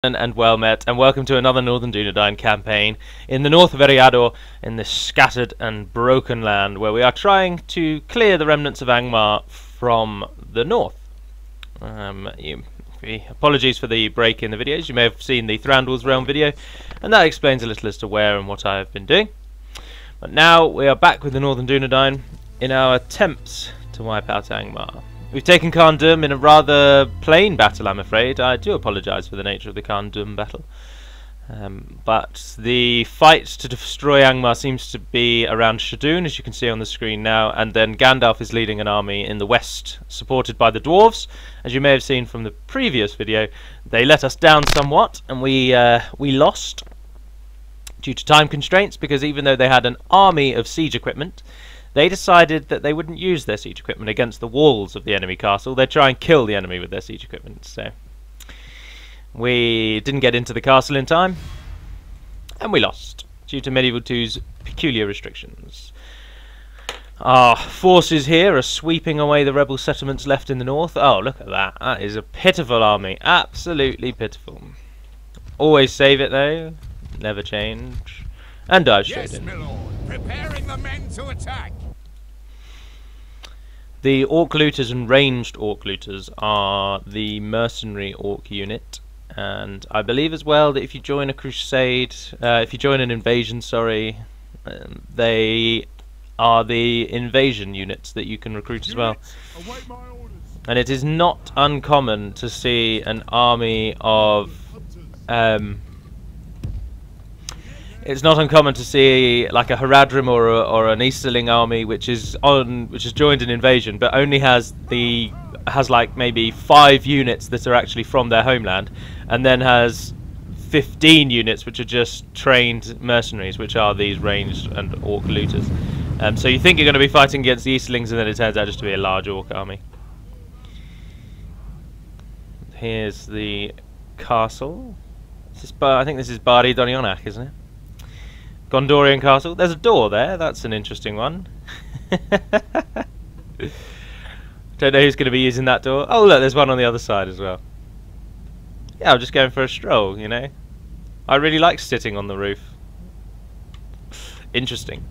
And well met, and welcome to another Northern Dúnedain campaign in the north of Eriador, in this scattered and broken land where we are trying to clear the remnants of Angmar from the north. Apologies for the break in the videos. You may have seen the Thranduil's Realm video, and that explains a little as to where and what I have been doing. But now we are back with the Northern Dúnedain in our attempts to wipe out Angmar. We've taken Carndum in a rather plain battle, I'm afraid. I do apologise for the nature of the Carndum battle. But the fight to destroy Angmar seems to be around Shadun, as you can see on the screen now, and then Gandalf is leading an army in the west, supported by the dwarves. As you may have seen from the previous video, they let us down somewhat, and we lost due to time constraints, because even though they had an army of siege equipment, they decided that they wouldn't use their siege equipment against the walls of the enemy castle. They'd try and kill the enemy with their siege equipment. So we didn't get into the castle in time, and we lost due to Medieval 2's peculiar restrictions. Our forces here are sweeping away the rebel settlements left in the north. Oh, look at that. That is a pitiful army. Absolutely pitiful. Always save it though. Never change. And dive straight in. Yes, my lord. Preparing the men to attack. The orc looters and ranged orc looters are the mercenary orc unit, and I believe as well that if you join a crusade, if you join an invasion, they are the invasion units that you can recruit as well. And it is not uncommon to see an army of it's not uncommon to see like a Haradrim or an Easterling army which has joined an invasion, but only has like maybe 5 units that are actually from their homeland, and then has 15 units which are just trained mercenaries, which are these ranged and orc looters. So you think you're going to be fighting against the Easterlings, and then it turns out just to be a large orc army. Here's the castle. I think this is Bari Donionak, isn't it? Gondorian Castle. There's a door there. That's an interesting one. Don't know who's going to be using that door. Oh, look, there's one on the other side as well. Yeah, I'm just going for a stroll, you know. I really like sitting on the roof. Interesting.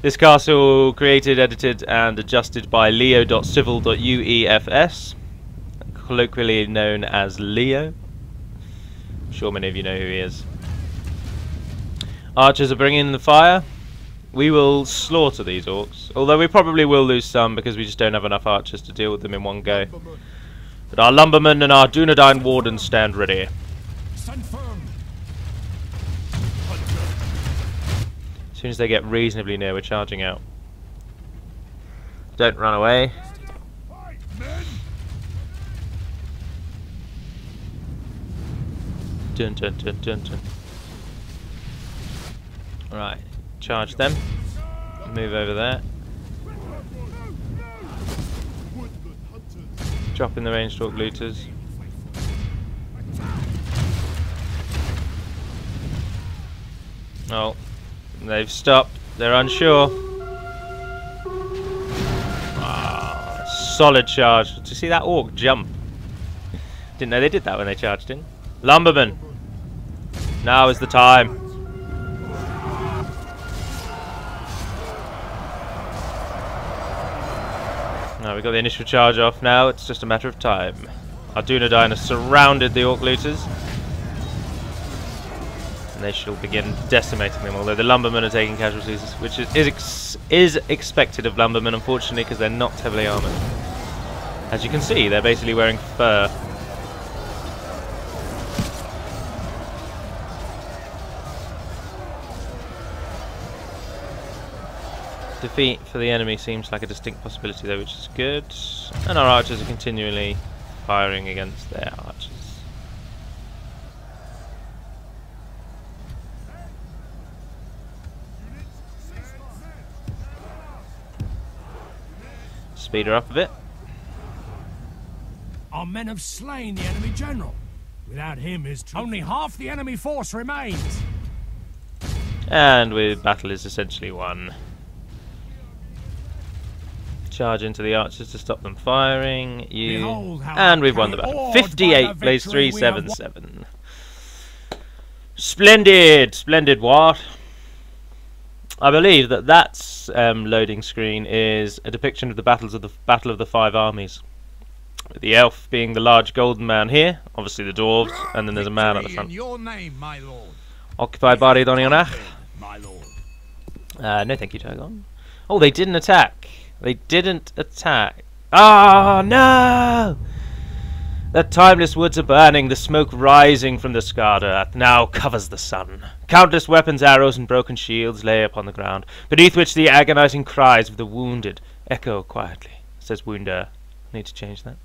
This castle created, edited, and adjusted by leo.civil.uefs, colloquially known as Leo. I'm sure many of you know who he is. Archers are bringing in the fire. We will slaughter these orcs, although we probably will lose some because we just don't have enough archers to deal with them in one go. But our lumbermen and our Dúnedain wardens stand ready. As soon as they get reasonably near, we're charging out. Don't run away. Dun dun dun dun dun. Right, charge them. Move over there. Drop in the ranged orc looters. Oh, they've stopped. They're unsure. Ah, solid charge. Did you see that orc jump? Didn't know they did that when they charged in. Lumberman, now is the time. Now we've got the initial charge off now, it's just a matter of time. Our Dúnedain has surrounded the orc looters, and they shall begin decimating them, although the lumbermen are taking casualties, which is expected of lumbermen, unfortunately, because they're not heavily armoured. As you can see, they're basically wearing fur. Defeat for the enemy seems like a distinct possibility though, which is good. And our archers are continually firing against their archers. Speed her up a bit. Our men have slain the enemy general. Without him, only half the enemy force remains. And with battle is essentially won. Charge into the archers to stop them firing. And we've won the battle. 58 plays 377. Splendid! Splendid what? I believe that that's loading screen is a depiction of the Battle of the Five Armies. The elf being the large golden man here, obviously the dwarves, and then there's a man at the front. In your name, my lord. Occupied by Donionach. My lord. No thank you, Targon. Oh, they didn't attack. They didn't attack. Ah, no! The timeless woods are burning, the smoke rising from the scarred earth now covers the sun. Countless weapons, arrows, and broken shields lay upon the ground, beneath which the agonizing cries of the wounded echo quietly. Says Wounder. Need to change that.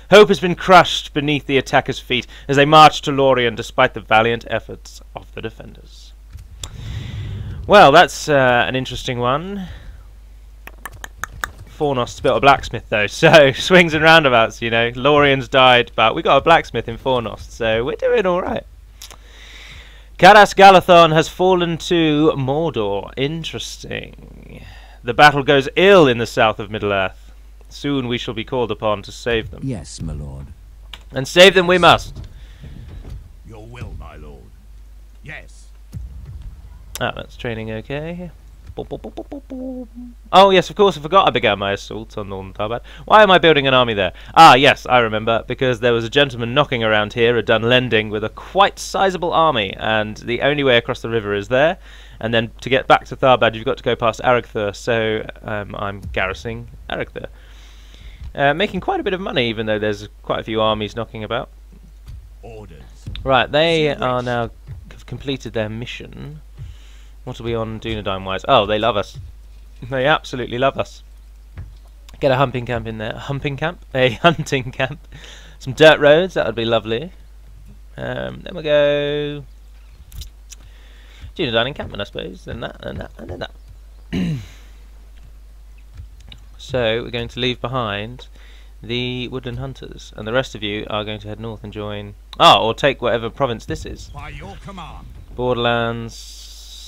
Hope has been crushed beneath the attackers' feet as they march to Lorien despite the valiant efforts of the defenders. Well, that's an interesting one. Fornost's built a blacksmith though, so swings and roundabouts, you know. Lorien's died, but we got a blacksmith in Fornost, so we're doing alright. Caras Galathon has fallen to Mordor. Interesting. The battle goes ill in the south of Middle-earth. Soon we shall be called upon to save them. Yes, my lord. And save them we must. Your will, my lord. Yes. Ah, that's training okay. Oh yes, of course, I forgot I began my assault on Northern Dúnedain. Why am I building an army there? Ah yes, I remember, because there was a gentleman knocking around here, a Dunlending, with a quite sizable army, and the only way across the river is there, and then to get back to Tharbad you've got to go past Aragthur, so I'm garrisoning Aragthur. Making quite a bit of money, even though there's quite a few armies knocking about. Orders. Right, they are now have completed their mission. What are we on Dúnedain wise? Oh, they love us. They absolutely love us. Get a humping camp in there. A humping camp? A hunting camp. Some dirt roads, that would be lovely. Then we'll go Dúnedain encampment, I suppose. Then that, and that, and then that. So we're going to leave behind the woodland hunters, and the rest of you are going to head north and join. Oh, or take whatever province this is. By your command. Borderlands.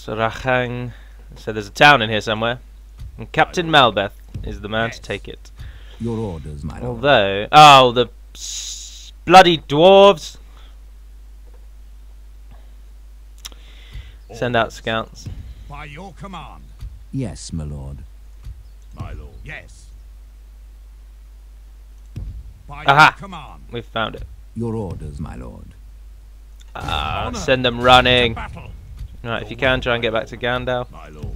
Rachang. So there's a town in here somewhere, and Captain Malbeth is the man to take it. Your orders, my lord. Although, oh, the bloody dwarves! Send out scouts. By your command. Yes, my lord. My lord. Yes. By Aha! your command. We've found it. Your orders, my lord. Ah, send them running. Battle. Right, if you can, try and get back to Gandalf. My lord.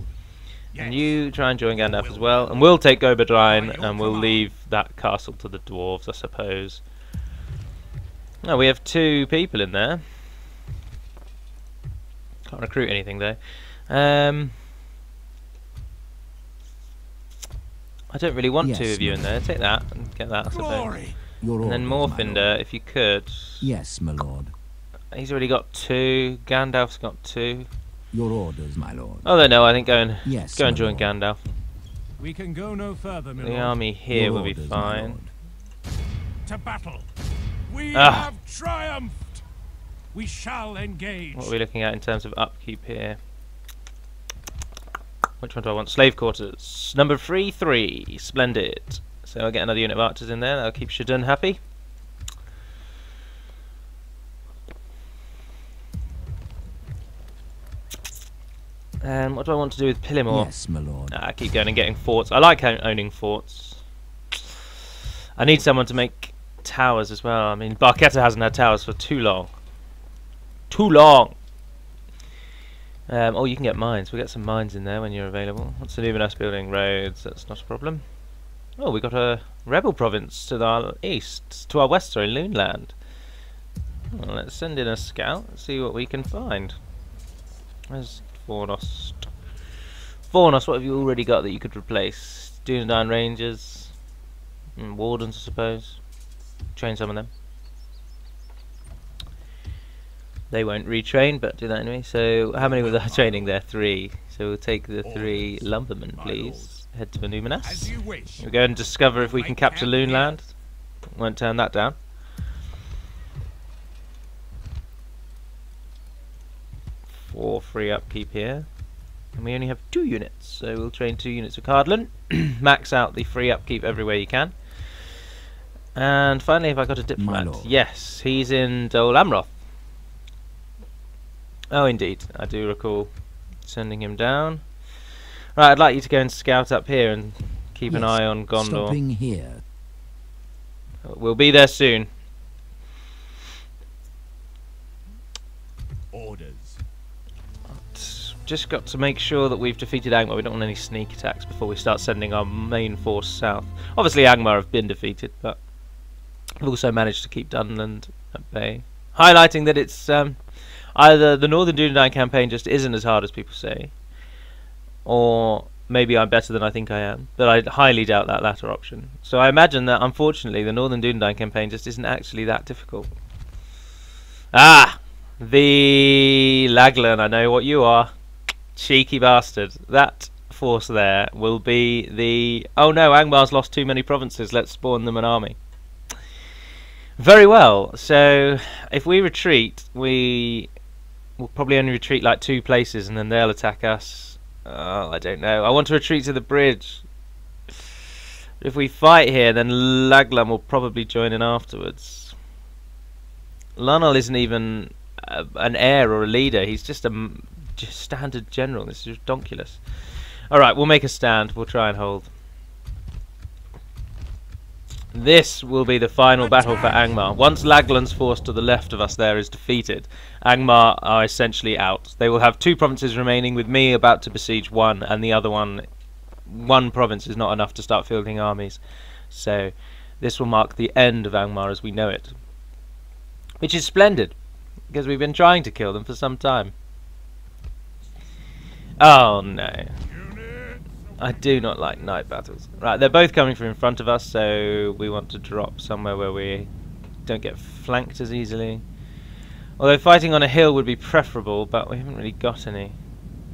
Yes. And you try and join Gandalf as well. And we'll take Goberdine, and we'll leave that castle to the dwarves, I suppose. Oh, we have 2 people in there. Can't recruit anything, though. I don't really want Yes, 2 of you in there. Take that and get that, I suppose. Glory. Your And then orders, my Morfinder, lord. if you could. Yes, my lord. He's already got 2. Gandalf's got 2. Your orders, my lord. Although no, I think go and Yes, go and my join lord. Gandalf. We can go no further, my The lord. army here Your will be orders, my fine. lord. To battle. We Ah. have triumphed. We shall engage. What are we looking at in terms of upkeep here? Which one do I want? Slave quarters. Number 3. Splendid. So I'll get another unit of archers in there. That'll keep Shadun happy. What do I want to do with Pillimore? Yes, my lord. I keep going and getting forts. I like owning forts. I need someone to make towers as well. I mean, Barketta hasn't had towers for too long. Too long! Oh, you can get mines. We'll get some mines in there when you're available. What's the Numenus building? Roads. That's not a problem. Oh, we got a rebel province to our east. To our west, sorry, Loonland. Well, let's send in a scout and see what we can find. Where's Fornost? Fornost, what have you already got that you could replace? Dúnedain Rangers. Wardens, I suppose. Train some of them. They won't retrain, but do that anyway. So, how many was I training there? 3. So we'll take the 3 lumbermen, please. Head to Numenus. As you wish. We'll go and discover if we can capture Loonland. Won't turn that down. For free upkeep here. And we only have 2 units, so we'll train 2 units of Cardlin. Max out the free upkeep everywhere you can. And finally, have I got a diplomat? lord. Yes, he's in Dol Amroth. Oh, indeed. I do recall sending him down. Right, I'd like you to go and scout up here and keep an eye on Gondor. Stopping here. We'll be there soon. Orders. Just got to make sure that we've defeated Angmar. We don't want any sneak attacks before we start sending our main force south. Obviously Angmar have been defeated, but we've also managed to keep Dunland at bay. Highlighting that it's either the Northern Dúnedain campaign just isn't as hard as people say, or maybe I'm better than I think I am, but I highly doubt that latter option. So I imagine that unfortunately the Northern Dúnedain campaign just isn't actually that difficult. Ah! The Laglan, I know what you are. Cheeky bastard. That force there will be the... Oh no, Angmar's lost too many provinces, let's spawn them an army. Very well, so if we retreat, we will probably only retreat like 2 places and then they'll attack us. Oh, I don't know. I want to retreat to the bridge. If we fight here, then Laglan will probably join in afterwards. Arnor isn't even an heir or a leader, he's just a standard general. This is ridiculous. Alright, we'll make a stand, we'll try and hold. This will be the final battle for Angmar. Once Laglan's force to the left of us there is defeated, Angmar are essentially out. They will have 2 provinces remaining, with me about to besiege 1, and the other one province is not enough to start fielding armies. So this will mark the end of Angmar as we know it. Which is splendid, because we've been trying to kill them for some time. Oh no. I do not like night battles. Right, they're both coming from in front of us, so we want to drop somewhere where we don't get flanked as easily. Although fighting on a hill would be preferable, but we haven't really got any.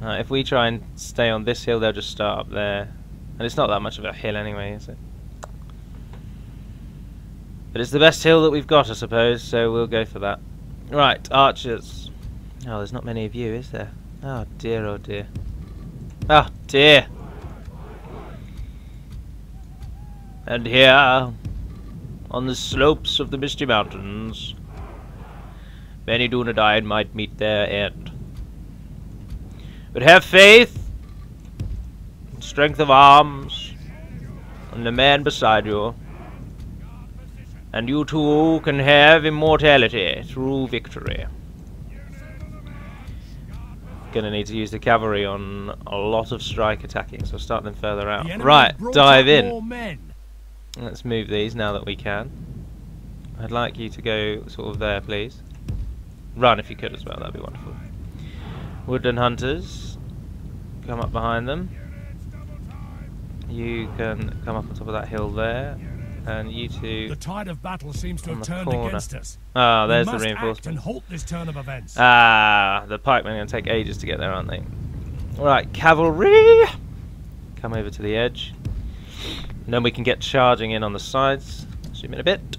If we try and stay on this hill, they'll just start up there. And it's not that much of a hill anyway, is it? But it's the best hill that we've got, I suppose, so we'll go for that. Right, archers. Oh, there's not many of you, is there? Oh dear, oh dear. Oh dear. And here, on the slopes of the Misty Mountains, many Dúnedain might meet their end. But have faith, strength of arms, and the man beside you, and you too can have immortality through victory. Gonna need to use the cavalry on a lot of strike attacking, so start them further out. Right, dive in. Let's move these now that we can. I'd like you to go sort of there, please. Run if you could as well, that'd be wonderful. Woodland hunters, come up behind them. You can come up on top of that hill there, and you two. The tide of battle seems to have turned against us. Ah, there's the We must act reinforcement. and halt this turn of events. Ah, the pikemen are going to take ages to get there, aren't they? Alright, cavalry! Come over to the edge. And then we can get charging in on the sides. Zoom in a bit.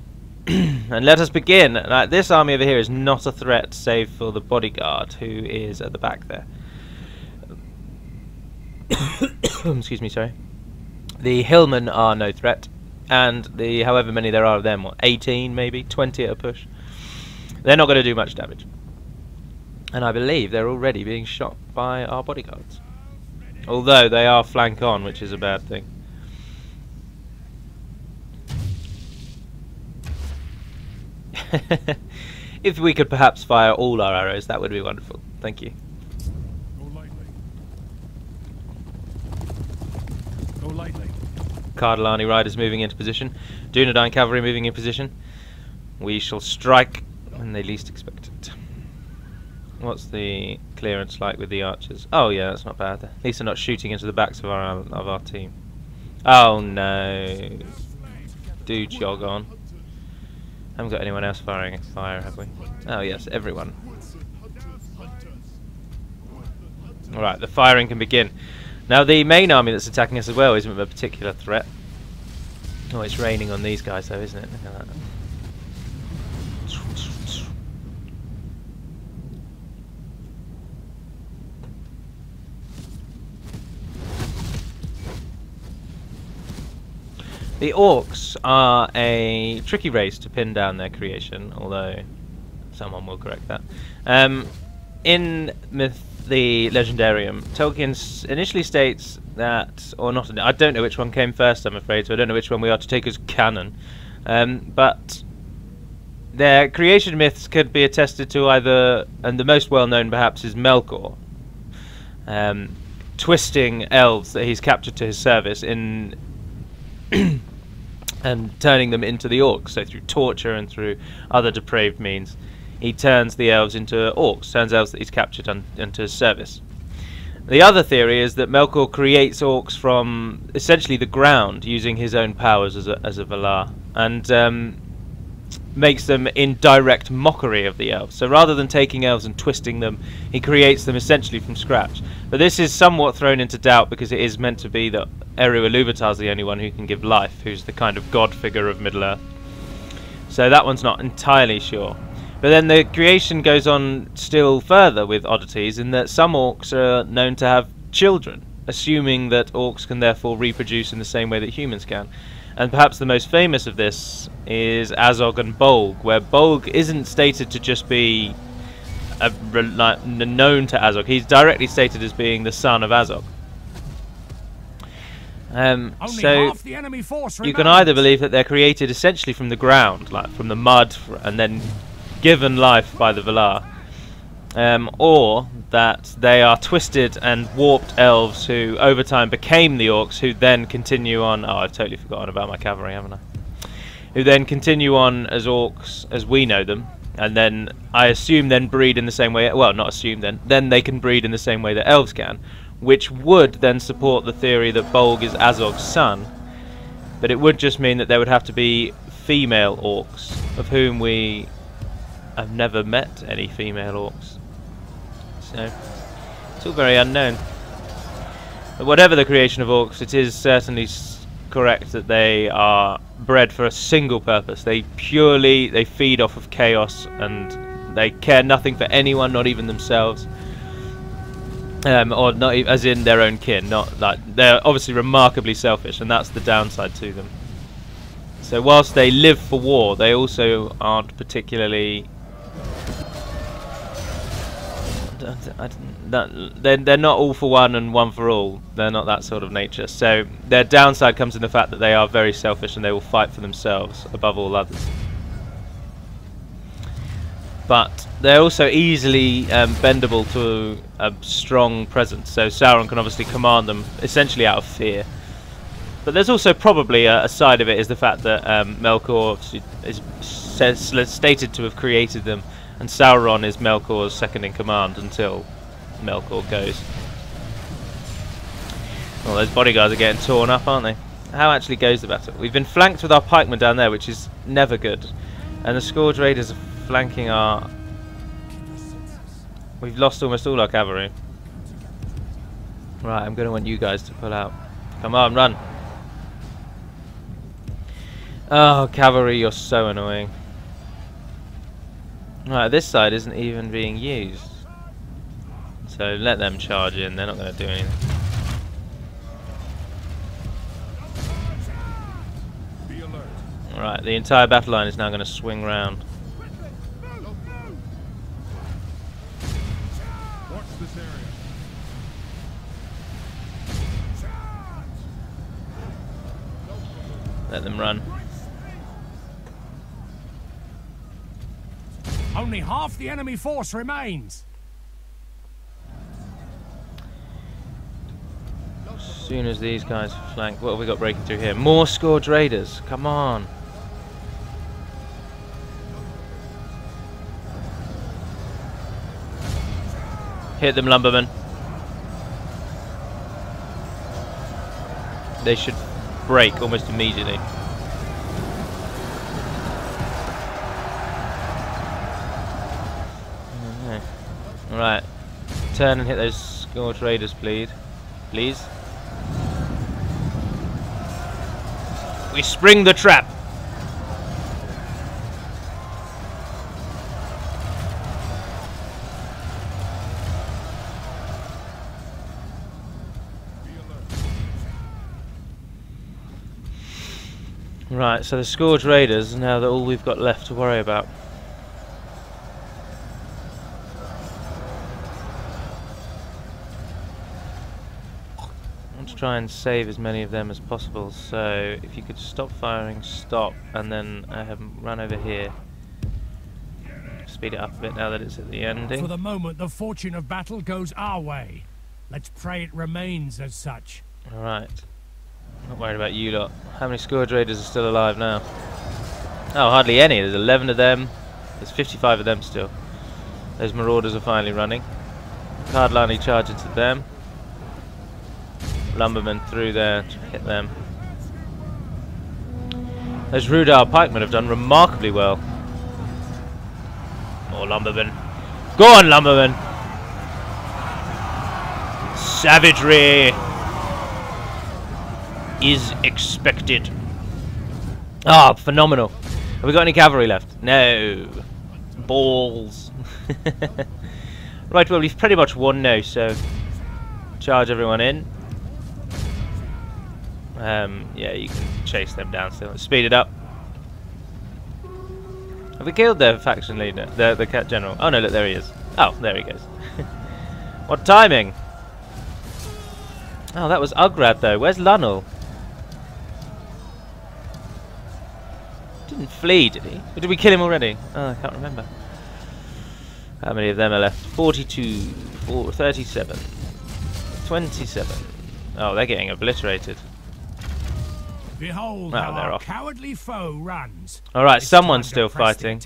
And let us begin. This army over here is not a threat, save for the bodyguard, who is at the back there. Excuse me, sorry. The hillmen are no threat. And the however many there are of them, what, 18 maybe, 20 at a push, they're not going to do much damage. And I believe they're already being shot by our bodyguards, although they are flank on, which is a bad thing. If we could perhaps fire all our arrows, that would be wonderful. Thank you. Go lightly. Go lightly. Cardellani riders moving into position. Dúnedain cavalry moving in position. We shall strike when they least expect it. What's the clearance like with the archers? Oh yeah, that's not bad. At least they're not shooting into the backs of our team. Oh no. Do jog on. Haven't got anyone else firing fire, have we? Oh yes, everyone. Alright, the firing can begin. Now the main army that's attacking us as well isn't a particular threat. Oh, it's raining on these guys though, isn't it? Look at that. The orcs are a tricky race to pin down their creation, although someone will correct that. in the Legendarium, Tolkien initially states that, or not, I don't know which one came first, I'm afraid, so I don't know which one we are to take as canon, but their creation myths could be attested to either, and the most well-known perhaps is Melkor, twisting elves that he's captured to his service in and turning them into the orcs. So through torture and through other depraved means, he turns the elves into orcs, turns elves that he's captured into his service. The other theory is that Melkor creates orcs from essentially the ground, using his own powers as a Valar, and makes them in direct mockery of the elves. So rather than taking elves and twisting them, he creates them essentially from scratch. But this is somewhat thrown into doubt because it is meant to be that Eru Ilúvatar is the only one who can give life, who's the kind of god figure of Middle-earth. So that one's not entirely sure. But then the creation goes on still further with oddities, in that some orcs are known to have children, assuming that orcs can therefore reproduce in the same way that humans can. And perhaps the most famous of this is Azog and Bolg, where Bolg isn't stated to just be known to Azog. He's directly stated as being the son of Azog. So half the enemy force you can either believe that they're created essentially from the ground, like from the mud, and then given life by the Valar, or that they are twisted and warped elves who over time became the orcs, who then continue on. Oh, I've totally forgotten about my cavalry, haven't I? Who then continue on as orcs as we know them, and then I assume then breed in the same way. Well, not assume then they can breed in the same way that elves can, which would then support the theory that Bolg is Azog's son. But it would just mean that there would have to be female orcs, of whom we have never met any female orcs. So it's all very unknown. But whatever the creation of orcs, it is certainly correct that they are bred for a single purpose. They feed off of chaos, and they care nothing for anyone, not even themselves. Or not as in their own kin. Not like they're obviously remarkably selfish, and that's the downside to them. So whilst they live for war, they also aren't particularly. They're not all for one and one for all. They're not that sort of nature. So their downside comes in the fact that they are very selfish and they will fight for themselves above all others. But they're also easily bendable to a strong presence. So Sauron can obviously command them essentially out of fear. But there's also probably a side of it is the fact that Melkor is stated to have created them, and Sauron is Melkor's second in command until Melkor goes. Well, those bodyguards are getting torn up, aren't they? How actually goes the battle? We've been flanked with our pikemen down there, which is never good. And the Scourge Raiders are flanking our... We've lost almost all our cavalry. Right, I'm going to want you guys to pull out. Come on, run. Oh, cavalry, you're so annoying. Right, this side isn't even being used. So let them charge in, they're not going to do anything. Right, the entire battle line is now going to swing round. Watch this area. Let them run. Only half the enemy force remains. As soon as these guys flank, what have we got breaking through here? More Scourge Raiders, come on. Hit them, lumbermen. They should break almost immediately. Right, turn and hit those Scourge Raiders, please. We spring the trap. Right, so the Scourge Raiders, now that all we've got left to worry about. want to try and save as many of them as possible, so if you could stop firing, stop, and then run over here. Speed it up a bit now that it's at the ending. For the moment, the fortune of battle goes our way. Let's pray it remains as such. Alright. Not worried about you lot. How many Scourge Raiders are still alive now? Oh, hardly any. There's 11 of them. There's 55 of them still. Those Marauders are finally running. Cardlani charge into them. Lumbermen through there to hit them. Those Rudar pikemen have done remarkably well. More Lumbermen. Go on, Lumbermen! Savagery is expected. Ah, phenomenal. Have we got any cavalry left? No. Balls. Right, well, we've pretty much won now, so charge everyone in. Yeah, you can chase them down still. Let's speed it up. Have we killed their faction leader? The cat general? Oh no, look, there he is. Oh, there he goes. What timing? Oh, that was Ugrad though. Where's Lunnel? Didn't flee, did he? Or did we kill him already? Oh, I can't remember. How many of them are left? 42, 37, 27. Oh, they're getting obliterated. Behold how our cowardly foe runs. Alright, someone's still fighting.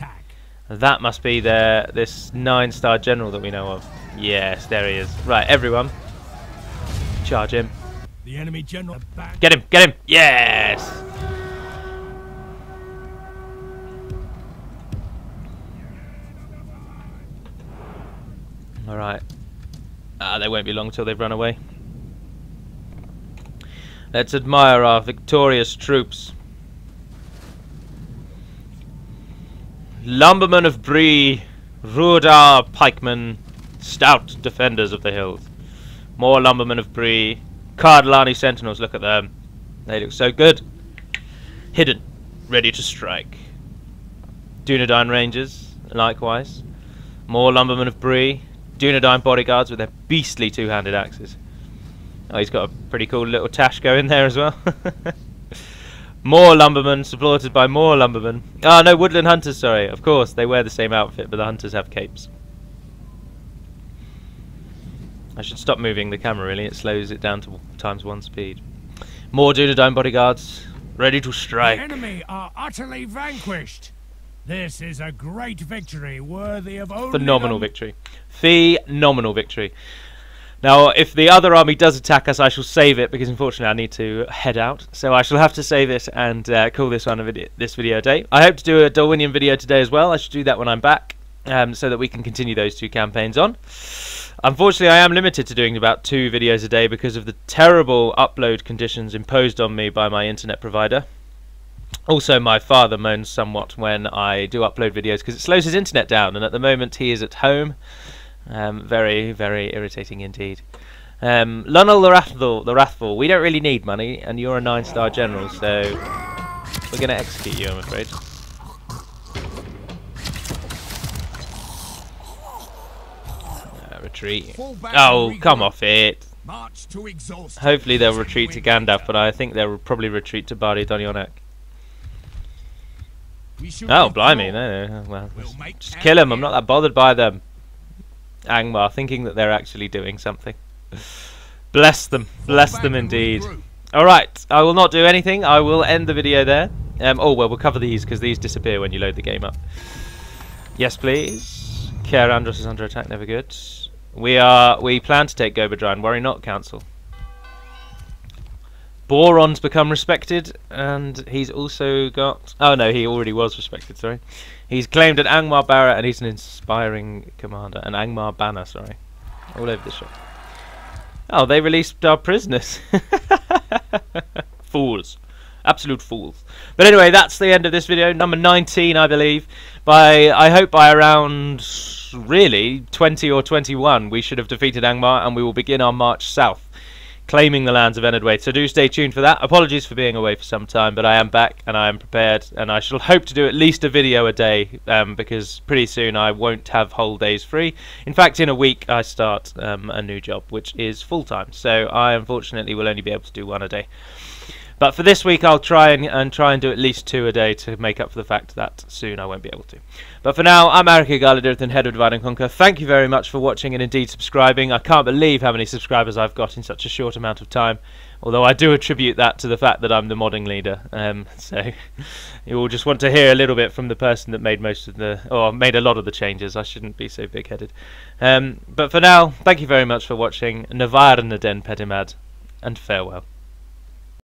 That must be this 9-star general that we know of. Yes, there he is. Right, everyone. Charge him. The enemy general. Get him! Get him! Yes! Alright. They won't be long till they've run away. Let's admire our victorious troops. Lumbermen of Bree, Rudar pikemen, stout defenders of the hills. More Lumbermen of Bree, Cardlani sentinels, look at them. They look so good. Hidden, ready to strike. Dúnedain rangers, likewise. More Lumbermen of Bree, Dúnedain bodyguards with their beastly two-handed axes. Oh, he's got a pretty cool little tash going there as well. More Lumbermen, supported by more Lumbermen. Oh, no, Woodland Hunters, sorry. Of course, they wear the same outfit, but the Hunters have capes. I should stop moving the camera, really. It slows it down to ×1 speed. More Dúnedain bodyguards, ready to strike. The enemy are utterly vanquished. This is a great victory, worthy of only phenomenal victory. Phenomenal victory. Now, if the other army does attack us, I shall save it, because unfortunately I need to head out. So I shall have to save it and call this one this video a day. I hope to do a Darwinian video today as well. I should do that when I'm back, so that we can continue those 2 campaigns on. Unfortunately, I am limited to doing about 2 videos a day because of the terrible upload conditions imposed on me by my internet provider. Also, my father moans somewhat when I do upload videos because it slows his internet down, and at the moment he is at home. Very, very irritating indeed. Lunnel the Wrathful, we don't really need money, and you're a 9-star general, so we're going to execute you, I'm afraid. Retreat. Oh, come off it. Hopefully they'll retreat to Gandalf, but I think they'll probably retreat to Bari Donionek. Oh, blimey, no. Well, just kill them, I'm not that bothered by them. Angmar, thinking that they're actually doing something. Bless them indeed. Alright, I will not do anything, I will end the video there. Oh, well, we'll cover these, because these disappear when you load the game up. Yes, please. Care Andros is under attack, never good. We plan to take Gobadran, worry not, Council. Boron's become respected, and he's also got... Oh no, he already was respected, sorry. He's claimed an Angmar Barra, and he's an inspiring commander. An Angmar Banner, sorry. All over the shop. Oh, they released our prisoners. Fools. Absolute fools. But anyway, that's the end of this video. Number 19, I believe. I hope by around, really, 20 or 21, we should have defeated Angmar, and we will begin our march south. claiming the lands of Enedwaith, so do stay tuned for that. Apologies for being away for some time, but I am back and I am prepared, and I shall hope to do at least a video a day, because pretty soon I won't have whole days free. In fact, in a week I start a new job, which is full-time, so I unfortunately will only be able to do one a day. But for this week I'll try and do at least 2 a day to make up for the fact that soon I won't be able to. But for now, I'm Arika Galadirth, head of Divide and Conquer. Thank you very much for watching and indeed subscribing. I can't believe how many subscribers I've got in such a short amount of time, although I do attribute that to the fact that I'm the modding leader. So you will just want to hear a little bit from the person that made made a lot of the changes. I shouldn't be so big-headed. But for now, thank you very much for watching. Navarn den Pedimad, and farewell.